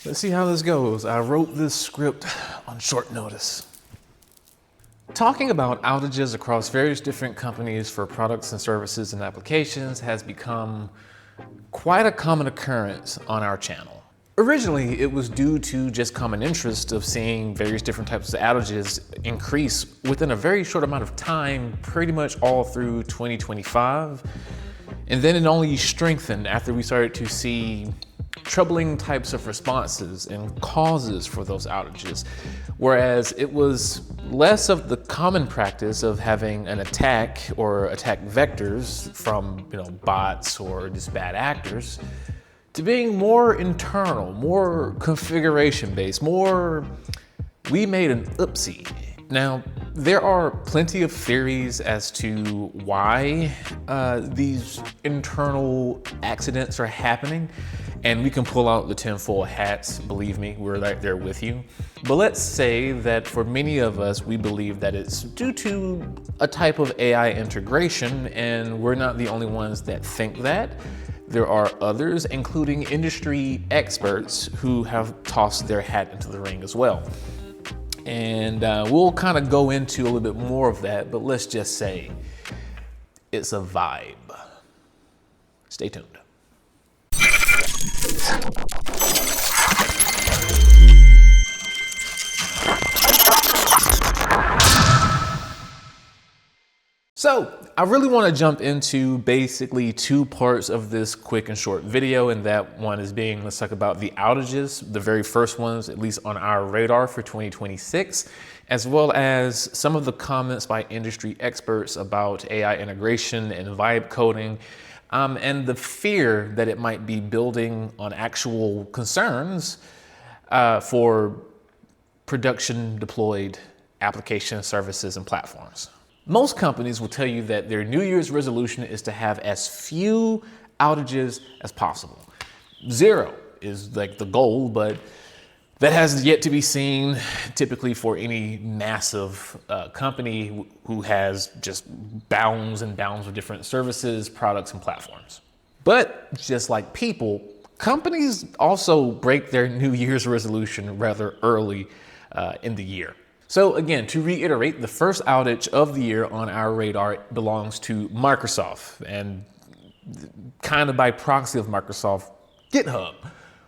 Let's see how this goes. I wrote this script on short notice. Talking about outages across various different companies for products and services and applications has become quite a common occurrence on our channel. Originally, it was due to just common interest of seeing various different types of outages increase within a very short amount of time, pretty much all through 2025. And then it only strengthened after we started to see troubling types of responses and causes for those outages. Whereas it was less of the common practice of having an attack or attack vectors from bots or just bad actors, to being more internal, more configuration based, more we made an oopsie. Now, there are plenty of theories as to why these internal accidents are happening, and we can pull out the tinfoil hats, believe me, we're right there with you. But let's say that for many of us, we believe that it's due to a type of AI integration, and we're not the only ones that think that. There are others, including industry experts, who have tossed their hat into the ring as well. And we'll kind of go into a little bit more of that, but let's just say it's a vibe. Stay tuned. So I really want to jump into basically two parts of this quick and short video, and that one is being, let's talk about the outages, the very first ones, at least on our radar for 2026, as well as some of the comments by industry experts about AI integration and vibe coding, and the fear that it might be building on actual concerns for production deployed application services and platforms. Most companies will tell you that their New Year's resolution is to have as few outages as possible. 0 is like the goal, but that has yet to be seen typically for any massive company who has just bounds and bounds of different services, products, and platforms. But just like people, companies also break their New Year's resolution rather early in the year. So again, to reiterate, the first outage of the year on our radar belongs to Microsoft, and kind of by proxy of Microsoft, GitHub,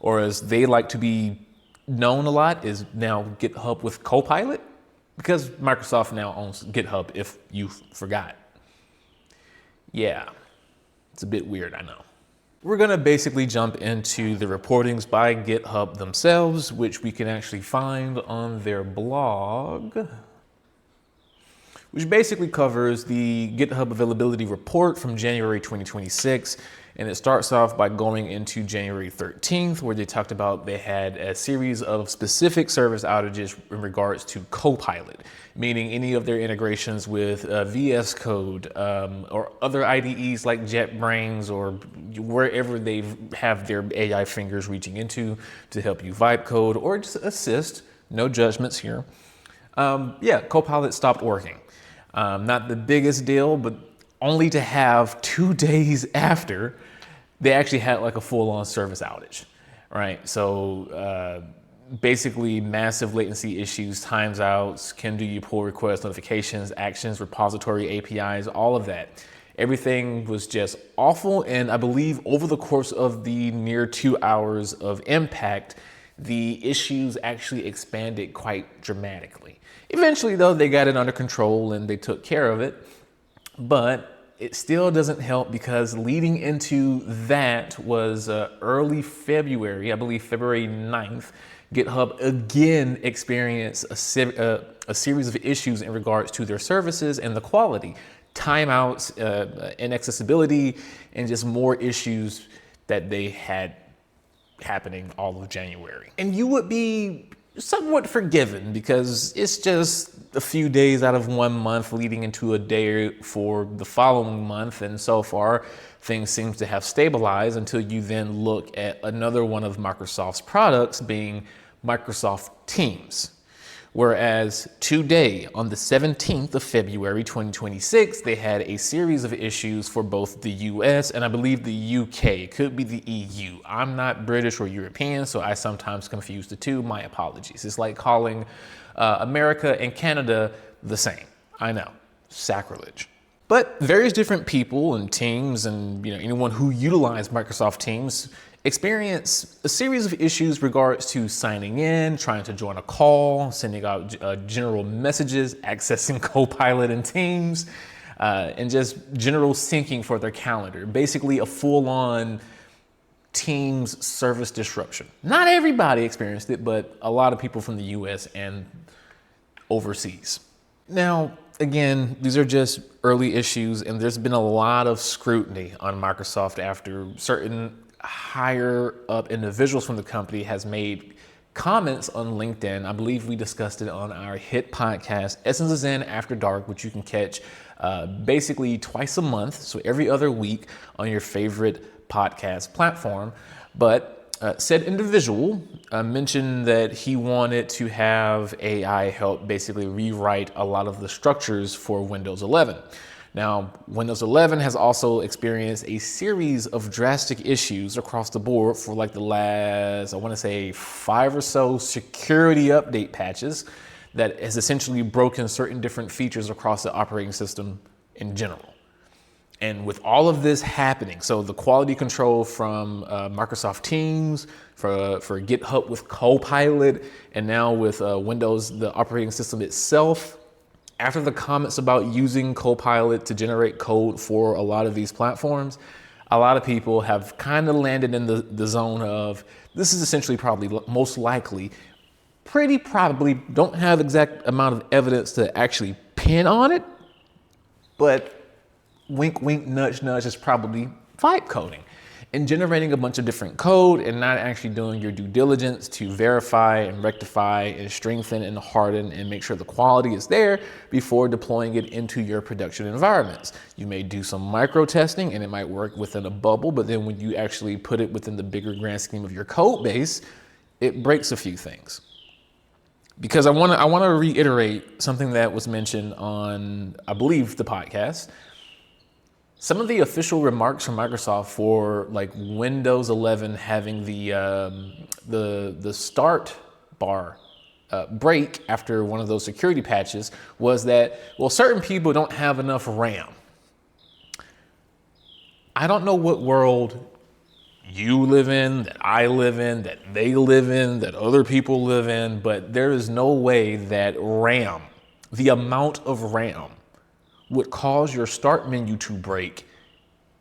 or as they like to be known a lot, is now GitHub with Copilot, because Microsoft now owns GitHub, if you forgot. Yeah, it's a bit weird, I know. We're gonna basically jump into the reportings by GitHub themselves, which we can actually find on their blog, which basically covers the GitHub availability report from January 2026. And it starts off by going into January 13th, where they talked about they had a series of specific service outages in regards to Copilot, meaning any of their integrations with VS Code or other IDEs like JetBrains or wherever they have their AI fingers reaching into to help you vibe code or just assist. No judgments here. Yeah, Copilot stopped working. Not the biggest deal, but only to have 2 days after they actually had like a full-on service outage, right? So basically massive latency issues, times outs, can do you pull requests, notifications, actions, repository APIs, all of that. Everything was just awful. And I believe over the course of the near 2 hours of impact, the issues actually expanded quite dramatically. Eventually though, they got it under control and they took care of it. But it still doesn't help, because leading into that was early February, I believe February 9th, GitHub again experienced a series of issues in regards to their services and the quality, timeouts, inaccessibility, and just more issues that they had happening all of January. And you would be somewhat forgiven because it's just a few days out of 1 month leading into a day for the following month. And so far, things seem to have stabilized until you then look at another one of Microsoft's products being Microsoft Teams, Whereas today, on the 17th of February 2026, they had a series of issues for both the US and I believe the UK. It could be the EU. I'm not British or European, so I sometimes confuse the two. My apologies. It's like calling America and Canada the same. I know, sacrilege. But various different people and teams and anyone who utilize Microsoft Teams experience a series of issues regards to signing in, trying to join a call, sending out general messages, accessing Copilot and Teams, and just general syncing for their calendar. Basically a full-on Teams service disruption. Not everybody experienced it, but a lot of people from the US and overseas. Now, again, these are just early issues, and there's been a lot of scrutiny on Microsoft after certain higher up individuals from the company has made comments on LinkedIn. I believe we discussed it on our hit podcast, Essence is In After Dark, which you can catch basically twice a month, so every other week on your favorite podcast platform. But said individual mentioned that he wanted to have AI help basically rewrite a lot of the structures for Windows 11. Now, Windows 11 has also experienced a series of drastic issues across the board for like the last, I want to say 5 or so security update patches that has essentially broken certain different features across the operating system in general. And with all of this happening, so the quality control from Microsoft Teams, for GitHub with Copilot, and now with Windows, the operating system itself, after the comments about using Copilot to generate code for a lot of these platforms, a lot of people have kind of landed in the zone of, this is essentially probably most likely, pretty probably, don't have exact amount of evidence to actually pin on it, but wink, wink, nudge, nudge is probably vibe coding and generating a bunch of different code and not actually doing your due diligence to verify and rectify and strengthen and harden and make sure the quality is there before deploying it into your production environments. You may do some micro testing and it might work within a bubble, but then when you actually put it within the bigger grand scheme of your code base, it breaks a few things. Because I want to reiterate something that was mentioned on, I believe, the podcast. Some of the official remarks from Microsoft for like Windows 11 having the start bar break after one of those security patches was that, well, certain people don't have enough RAM. I don't know what world you live in, that I live in, that they live in, that other people live in, but there is no way that RAM, the amount of RAM, would cause your start menu to break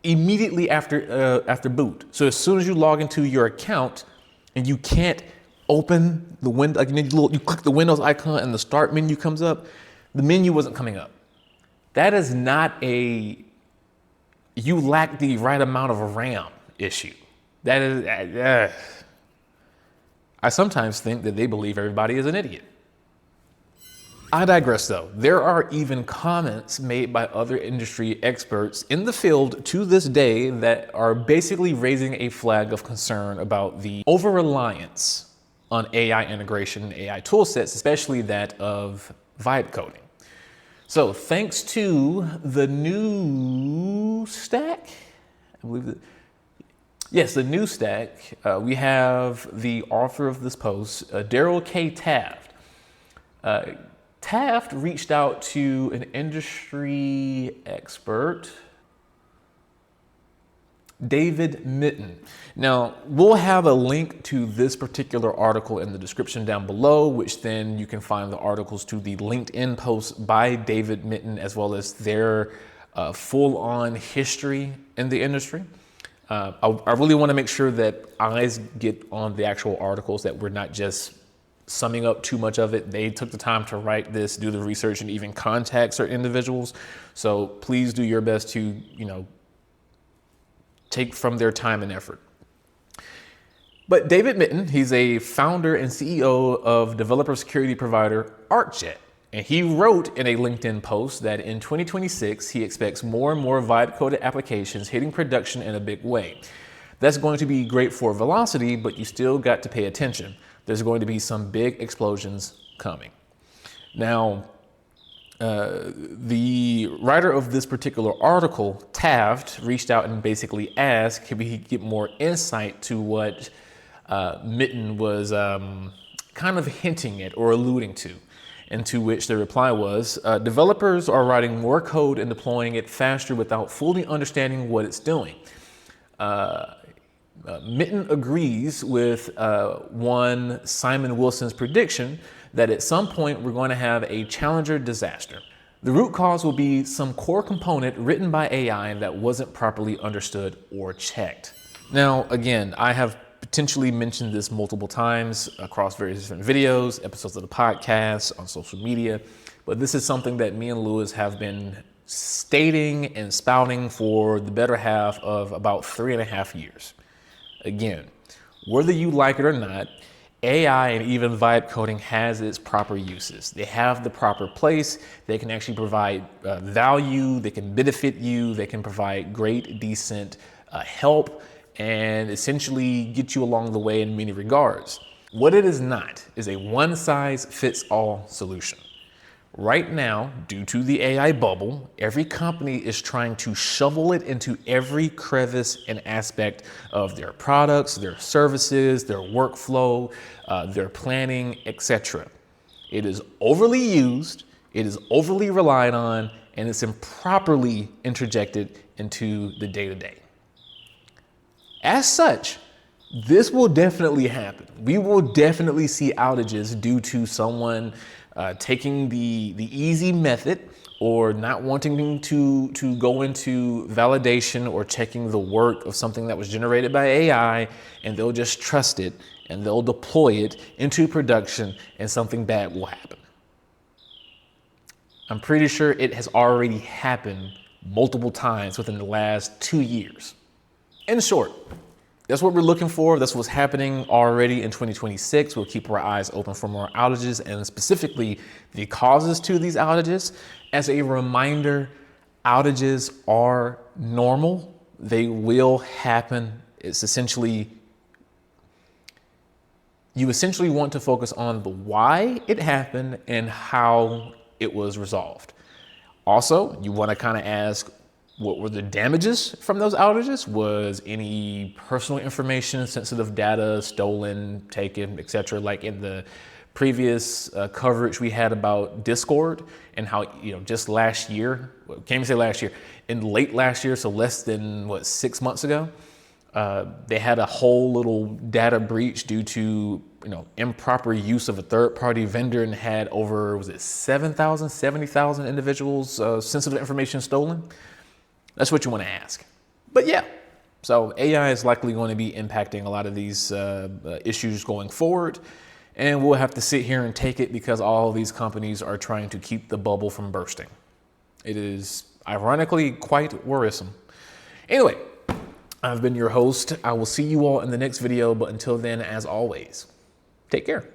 immediately after boot. So as soon as you log into your account and you can't open the window, like you click the Windows icon and the start menu comes up, the menu wasn't coming up. That is not you lack the right amount of RAM issue. That is, I sometimes think that they believe everybody is an idiot. I digress though. There are even comments made by other industry experts in the field to this day that are basically raising a flag of concern about the over-reliance on AI integration and AI tool sets, especially that of vibe coding. So thanks to the new stack, I believe that, yes, the new stack, we have the author of this post, Daryl K. Taft. Taft reached out to an industry expert, David Mitten. Now, we'll have a link to this particular article in the description down below, which then you can find the articles to the LinkedIn post by David Mitten, as well as their full-on history in the industry. I really want to make sure that eyes get on the actual articles, that we're not just summing up too much of it. They took the time to write this, do the research, and even contact certain individuals. So please do your best to, take from their time and effort. But David Mitten, he's a founder and CEO of developer security provider ArcJet. And he wrote in a LinkedIn post that in 2026, he expects more and more vibe-coded applications hitting production in a big way. That's going to be great for velocity, but you still got to pay attention. There's going to be some big explosions coming. Now, the writer of this particular article, Taft, reached out and basically asked, can we get more insight to what Mitten was kind of hinting at or alluding to? And to which the reply was, developers are writing more code and deploying it faster without fully understanding what it's doing. Mitten agrees with one Simon Wilson's prediction that at some point we're going to have a Challenger disaster. The root cause will be some core component written by AI that wasn't properly understood or checked. Now, again, I have potentially mentioned this multiple times across various different videos, episodes of the podcast, on social media, but this is something that me and Lewis have been stating and spouting for the better half of about 3.5 years. Again, whether you like it or not, AI and even vibe coding has its proper uses. They have the proper place. They can actually provide value. They can benefit you. They can provide great, decent help and essentially get you along the way in many regards. What it is not is a one-size-fits-all solution. Right now, due to the AI bubble, every company is trying to shovel it into every crevice and aspect of their products, their services, their workflow, their planning, etc. It is overly used, it is overly relied on, and it's improperly interjected into the day-to-day. As such, this will definitely happen. We will definitely see outages due to someone taking the easy method or not wanting to go into validation or checking the work of something that was generated by AI, and they'll just trust it and they'll deploy it into production and something bad will happen. I'm pretty sure it has already happened multiple times within the last 2 years. In short, that's what we're looking for. That's what's happening already in 2026. We'll keep our eyes open for more outages and specifically the causes to these outages. As a reminder, outages are normal. They will happen. It's essentially, you essentially want to focus on the why it happened and how it was resolved. Also, you want to kind of ask, what were the damages from those outages? Was any personal information, sensitive data stolen, taken, etc.? Like in the previous coverage we had about Discord and how, just last year, can't even say last year, in late last year, so less than 6 months ago, they had a whole little data breach due to improper use of a third-party vendor and had over, 7,000, 70,000 individuals' sensitive information stolen? That's what you want to ask. But yeah, so AI is likely going to be impacting a lot of these issues going forward. And we'll have to sit here and take it because all of these companies are trying to keep the bubble from bursting. It is ironically quite worrisome. Anyway, I've been your host. I will see you all in the next video. But until then, as always, take care.